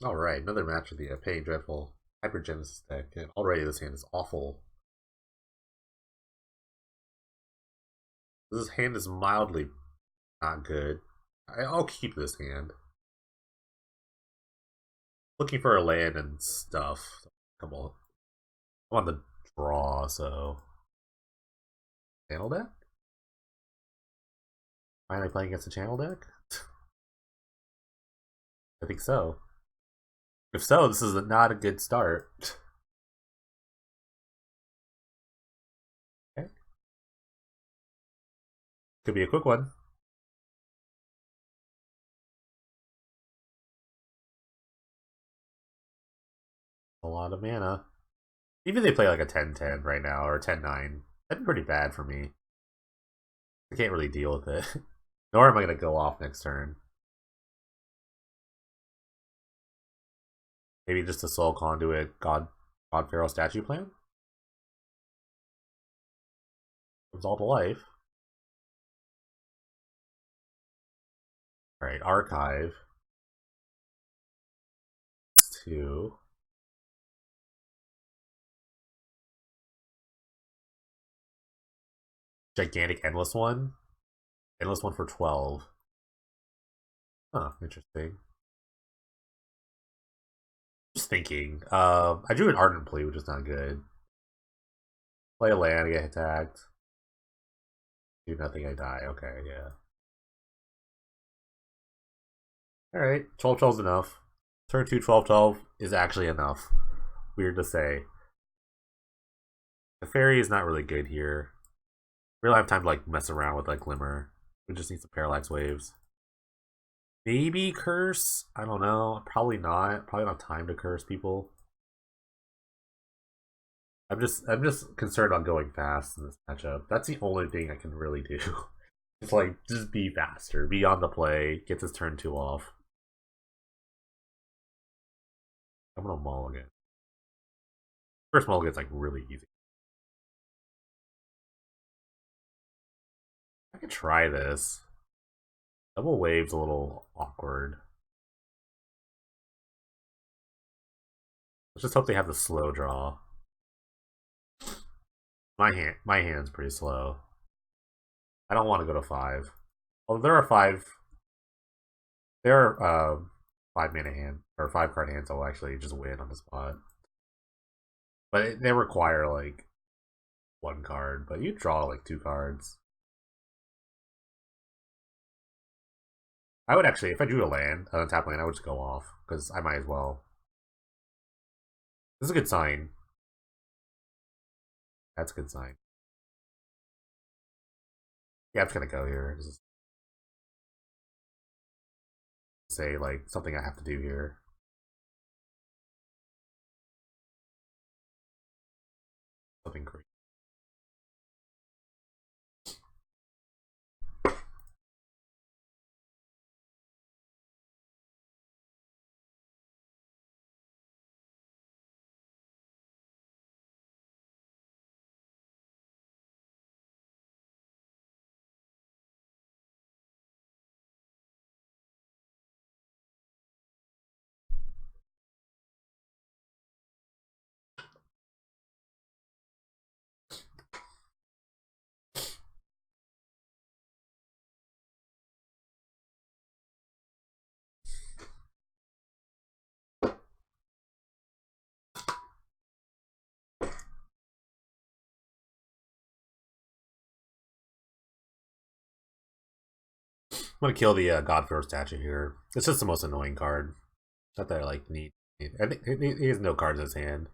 Alright, another match with the Pain Dreadful Hypergenesis deck, and already this hand is awful. This hand is mildly not good. I'll keep this hand. Looking for a land and stuff. Come on. I'm on the draw, so. Channel deck? Finally playing against a channel deck? I think so. If so, this is not a good start. Okay. Could be a quick one. A lot of mana. Even if they play like a 10-10 right now, or a 10-9, that'd be pretty bad for me. I can't really deal with it. Nor am I going to go off next turn. Maybe just a Soul Conduit God Pharaoh statue plan? Comes all to life. Alright, Archive. 2. Gigantic Endless one. Endless one for 12. Huh, interesting. Just thinking. I drew an Ardent Plea, which is not good. Play a land, I get attacked. Do nothing, I die. Okay, yeah. Alright, 12-12 is enough. Turn 2 12-12 is actually enough. Weird to say. The fairy is not really good here. We don't have time to like mess around with like Glimmer. We just need some Parallax Waves. Maybe curse? I don't know. Probably not. Probably not time to curse people. I'm just concerned on going fast in this matchup. That's the only thing I can really do. It's like just be faster, be on the play, get this turn 2 off. I'm gonna mulligan. First mulligan's like really easy. I could try this. Double wave's a little awkward. Let's just hope they have the slow draw. My hand's pretty slow. I don't want to go to 5. Although there are 5 mana hand or 5 card hands that will actually just win on the spot. But they require like 1 card, but you draw like 2 cards. I would actually, if I drew a land, an untap land, I would just go off because I might as well. This is a good sign. That's a good sign. Yeah, I'm just gonna go here. Just say like something I have to do here. Something great. I'm gonna kill the Godfrey statue here. It's just the most annoying card. Not that I like need. I think he has no cards in his hand.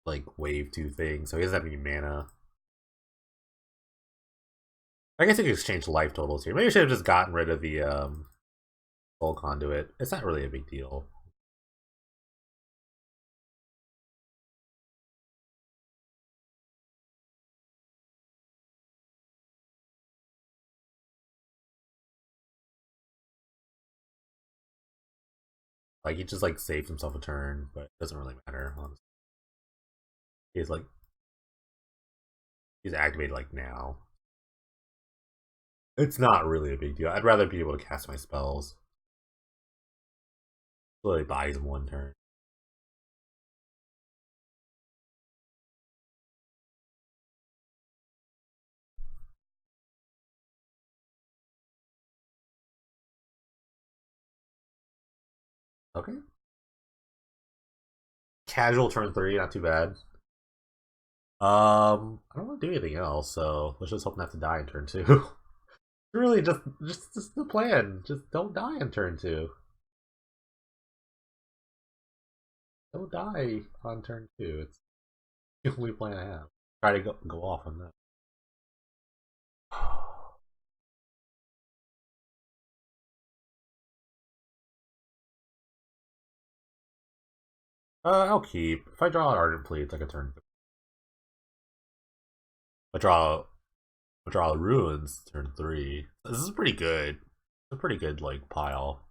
Like wave 2 thing, so he doesn't have any mana. I guess I could exchange life totals here. Maybe I should have just gotten rid of the Soul Conduit. It's not really a big deal. Like he just like saves himself a turn, but it doesn't really matter. Honestly, he's like he's activated like now. It's not really a big deal. I'd rather be able to cast my spells. So he buys him one turn. Okay. Casual turn 3, not too bad. I don't want to do anything else, so let's just hope not to die in turn 2. Really, just the plan. Just don't die in turn 2. Don't die on turn 2. It's the only plan I have. Try to go off on that. I'll keep. If I draw an Ardent Plea, it's like a turn. I draw Ruins turn 3. This is pretty good. It's a pretty good like pile.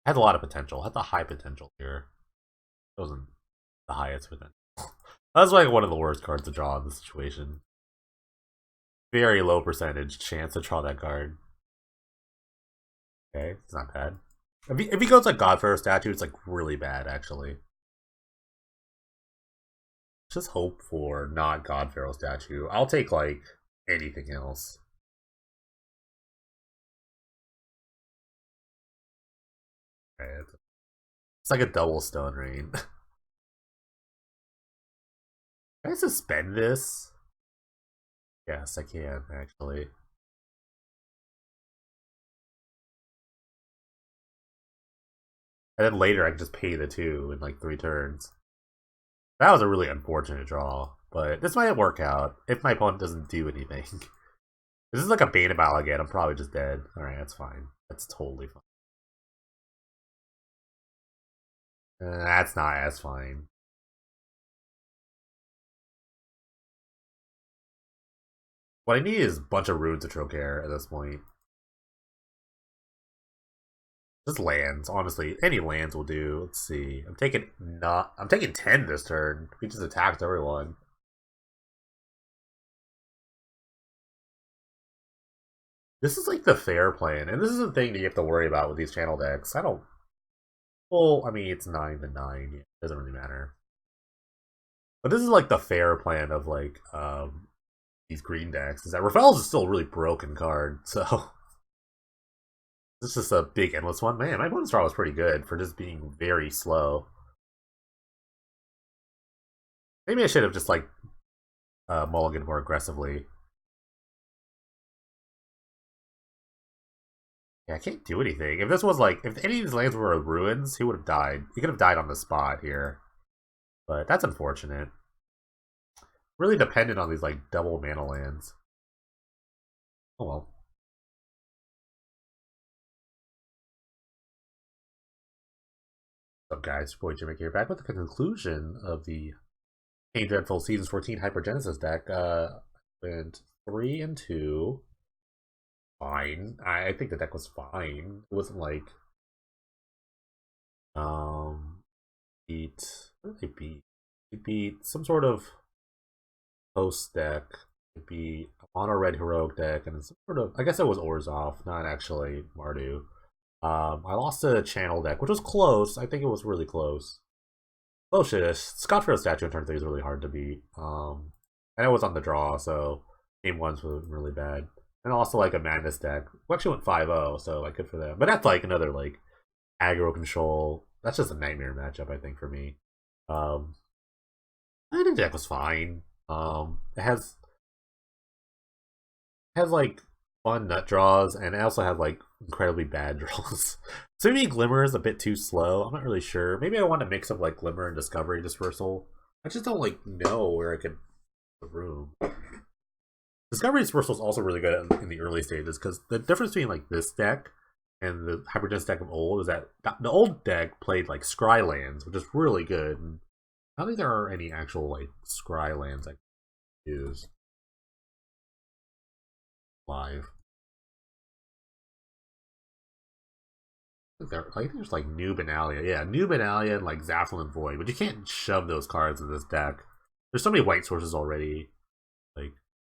Had a lot of potential. Had the high potential here. It wasn't the highest potential. That's like one of the worst cards to draw in this situation. Very low percentage chance to draw that card. Okay, it's not bad. If he goes like Godpharaoh statue, it's like really bad actually. Just hope for not Godpharaoh statue. I'll take like anything else. Okay, it's like a double Stone Rain. Can I suspend this? Yes, I can actually. And then later I can just pay the 2 in like 3 turns. That was a really unfortunate draw, but this might work out if my opponent doesn't do anything. If this is like a beta battle again, I'm probably just dead. Alright, that's fine. That's totally fine. That's not as fine. What I need is a bunch of runes to Trocaire at this point. Just lands, honestly. Any lands will do. Let's see. I'm taking 10 this turn. He just attacked everyone. This is like the fair plan, and this is the thing that you have to worry about with these channel decks. I don't. Well, I mean, it's 9 to 9. It doesn't really matter. But this is like the fair plan of like these green decks. Is that Raphael's is still a really broken card, so this is just a big endless one. Man, my opponent's draw was pretty good for just being very slow. Maybe I should have just like mulliganed more aggressively. Yeah, I can't do anything. If this was like, if any of these lands were ruins, he would have died. He could have died on the spot here. But that's unfortunate. Really dependent on these like double mana lands. Oh well. What's up guys, Boy Jimmy here, back with the conclusion of the Pain Dreadful Seasons 14 Hypergenesis deck. Went 3 and 2. Fine. I think the deck was fine. It wasn't like beat what did they beat? They beat some sort of post deck. It beat a mono red heroic deck and some sort of, I guess it was Orzhov, not actually Mardu. I lost to a channel deck, which was close. I think it was really close. Close-ish. Scott Farrell's statue on turn 3 is really hard to beat. And it was on the draw, so game 1's was really bad. And also like a Madness deck. We actually went 5-0, so like good for them. But that's like another like aggro control. That's just a nightmare matchup, I think, for me. I think the deck was fine. It has like fun nut draws, and it also has like incredibly bad draws. So maybe Glimmer is a bit too slow. I'm not really sure. Maybe I want to mix up like Glimmer and Discovery Dispersal. I just don't like know where I could the room. Discovery Dispersal is also really good in the early stages because the difference between like this deck and the Hypergenesis deck of old is that the old deck played like Scry lands, which is really good. And I don't think there are any actual like Scry lands I can use live. I think there's like New Benalia. Yeah, New Benalia and like Zaflin Void, but you can't shove those cards in this deck. There's so many white sources already. Like,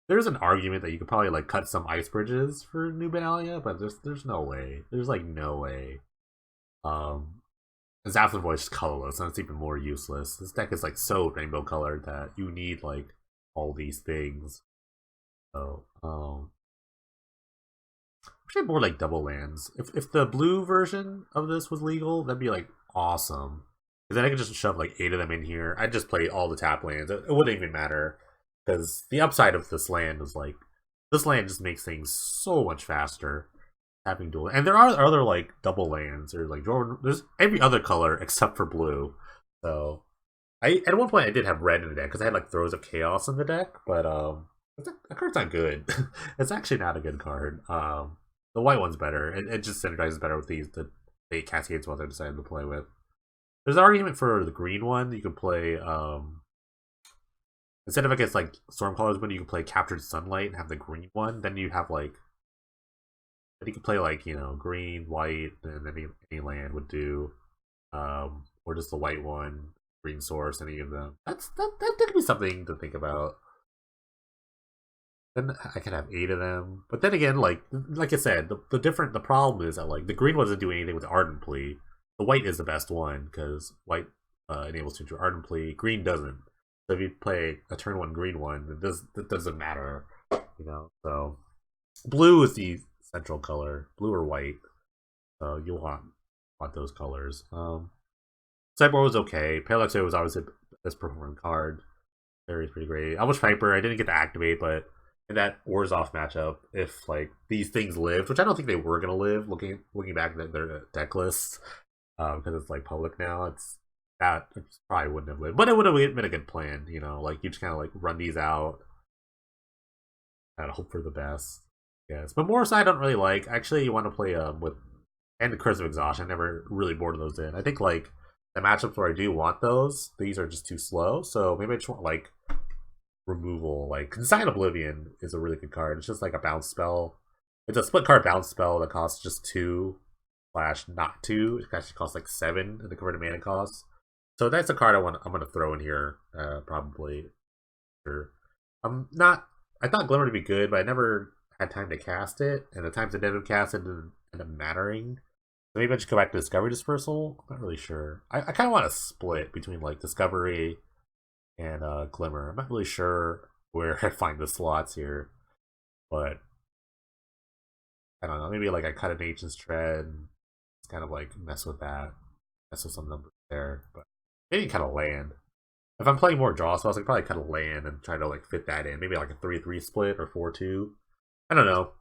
there's an argument that you could probably like cut some ice bridges for New Benalia, but there's no way. There's like no way. Zap's voice is colorless, and it's even more useless. This deck is like so rainbow colored that you need like all these things. So, actually more like double lands. If the blue version of this was legal, that'd be like awesome. Because then I could just shove like 8 of them in here. I'd just play all the tap lands. It wouldn't even matter. Because the upside of this land is like this land just makes things so much faster. Tapping dual, and there are other like double lands or like Jordan. There's every other color except for blue. So I at one point I did have red in the deck because I had like Throes of Chaos in the deck, but that card's not good. It's actually not a good card. The white one's better. It just synergizes better with the 8 Cascades ones I decided to play with. There's an argument for the green one. You can play instead of I guess like Stormcaller's Wind, you can play Captured Sunlight and have the green one. Then you have like you could play like, you know, green, white, and any land would do. Or just the white one, green source, any of them. That could be something to think about. Then I could have 8 of them. But then again, like I said, the problem is that like the green one doesn't do anything with Ardent Plea. The white is the best one because white enables to do Ardent Plea. Green doesn't. So if you play a turn 1 green one, it doesn't matter. You know, so blue is the central color, blue or white. So you'll want those colors. Sideboard was okay. Parallax was obviously the best performing card. Fairy's pretty great. Almost Viper, I didn't get to activate, but in that Orzhov matchup, if like these things lived, which I don't think they were gonna live, looking back at their deck lists, because it's like public now, it probably wouldn't have lived. But it would have been a good plan, you know, like you just kinda like run these out and hope for the best. Yes, but Morris I don't really like. Actually, you want to play with and the Curse of Exhaustion. I never really boarded those in. I think like the matchups where I do want those, these are just too slow. So maybe I just want like removal. Like Consign Oblivion is a really good card. It's just like a bounce spell. It's a split card bounce spell that costs just 2 / not 2. It actually costs like 7 in the converted mana cost. So that's a card I'm gonna throw in here probably. Sure. I thought Glimmer to be good, but I never had time to cast it, and the times I didn't cast it didn't end up mattering. So maybe I just go back to Discovery Dispersal. I'm not really sure. I kind of want to split between like Discovery and Glimmer. I'm not really sure where I find the slots here, but I don't know. Maybe like I cut an Ancient's Tread, it's kind of like mess with some numbers there, but maybe cut a land. If I'm playing more draw spells, I could probably cut a land and try to like fit that in. Maybe like a 3/3 split or 4/2. I don't know.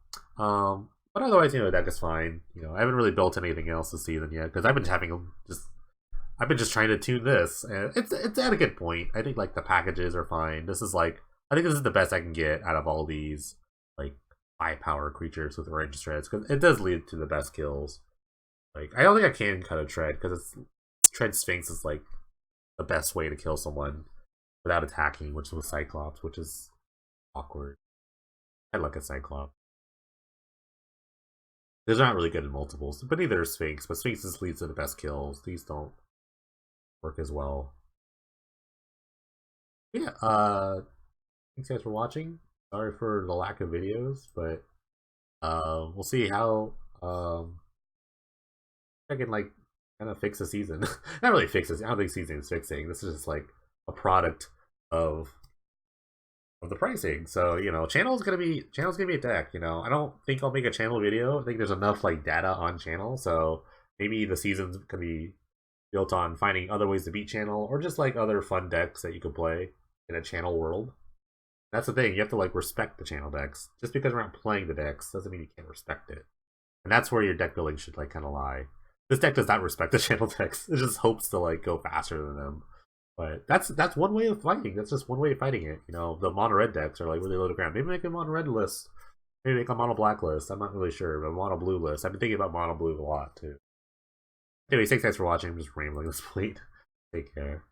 But otherwise, you know, the deck is fine. You know, I haven't really built anything else this season yet because I've been just trying to tune this, and it's at a good point. I think like the packages are fine. I think this is the best I can get out of all these like 5-power creatures with range treads because it does lead to the best kills. Like I don't think I can cut a tread because Tread Sphinx is like the best way to kill someone without attacking, which is with Cyclops, which is awkward. I look at Cyclops. They're not really good in multiples, but neither is Sphinx. But Sphinx just leads to the best kills. These don't work as well. But yeah, thanks guys for watching. Sorry for the lack of videos, but we'll see how I can like kind of fix the season. Not really fix this. I don't think season is fixing. This is just like a product of the pricing. So, you know, channel's gonna be a deck, you know. I don't think I'll make a channel video. I think there's enough like data on channel, so maybe the season's gonna be built on finding other ways to beat channel or just like other fun decks that you could play in a channel world. That's the thing, you have to like respect the channel decks. Just because we're not playing the decks doesn't mean you can't respect it. And that's where your deck building should like kind of lie. This deck does not respect the channel decks. It just hopes to like go faster than them. But that's one way of fighting. That's just one way of fighting it. You know, the mono red decks are like really low to ground. Maybe make a mono red list. Maybe make a mono black list. I'm not really sure, but a mono blue list. I've been thinking about mono blue a lot too. Anyway, thanks guys for watching. I'm just rambling this point. Take care.